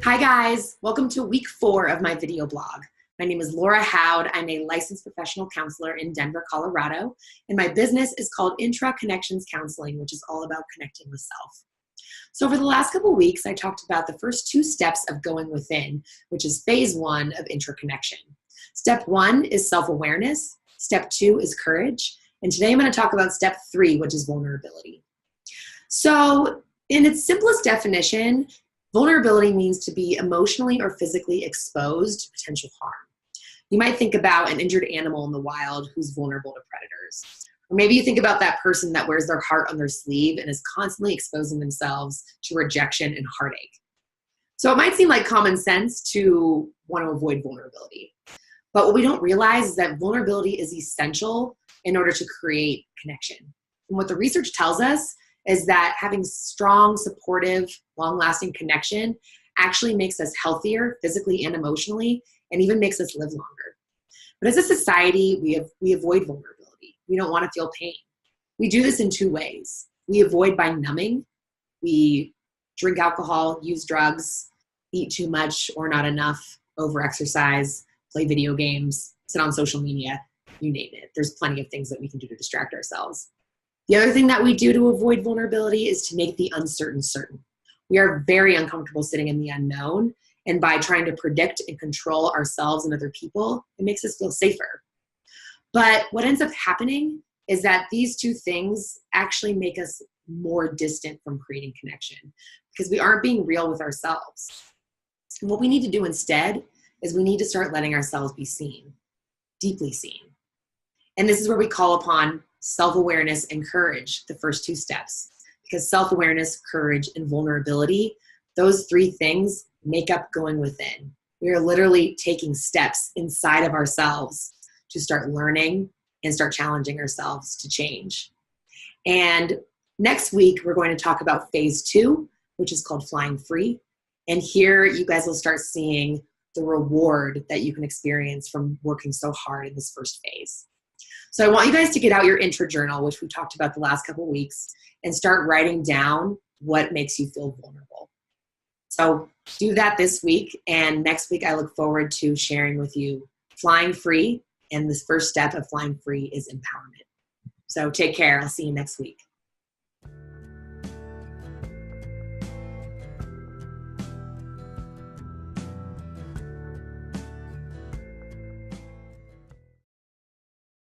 Hi guys, welcome to week 4 of my video blog. My name is Laura Howd. I'm a licensed professional counselor in Denver, Colorado, and my business is called Intraconnections Counseling, which is all about connecting with self. So over the last couple of weeks, I talked about the first 2 steps of going within, which is phase 1 of intraconnection. Step 1 is self-awareness. Step 2 is courage. And today I'm going to talk about step 3, which is vulnerability. So in its simplest definition, vulnerability means to be emotionally or physically exposed to potential harm. You might think about an injured animal in the wild who's vulnerable to predators. Or maybe you think about that person that wears their heart on their sleeve and is constantly exposing themselves to rejection and heartache. So it might seem like common sense to want to avoid vulnerability. But what we don't realize is that vulnerability is essential in order to create connection. And what the research tells us is that having strong, supportive, long-lasting connection actually makes us healthier physically and emotionally, and even makes us live longer. But as a society, we avoid vulnerability. We don't want to feel pain. We do this in 2 ways. We avoid by numbing. We drink alcohol, use drugs, eat too much or not enough, overexercise, play video games, sit on social media, you name it. There's plenty of things that we can do to distract ourselves. The other thing that we do to avoid vulnerability is to make the uncertain certain. We are very uncomfortable sitting in the unknown, and by trying to predict and control ourselves and other people, it makes us feel safer. But what ends up happening is that these 2 things actually make us more distant from creating connection because we aren't being real with ourselves. And what we need to do instead is we need to start letting ourselves be seen, deeply seen. And this is where we call upon self-awareness and courage, the first 2 steps. Because self-awareness, courage, and vulnerability, those 3 things make up going within. We are literally taking steps inside of ourselves to start learning and start challenging ourselves to change. And next week, we're going to talk about phase 2, which is called flying free. And here you guys will start seeing the reward that you can experience from working so hard in this first phase. So I want you guys to get out your intra journal, which we talked about the last couple of weeks, and start writing down what makes you feel vulnerable. So do that this week, and next week I look forward to sharing with you flying free, and this first step of flying free is empowerment. So take care. I'll see you next week.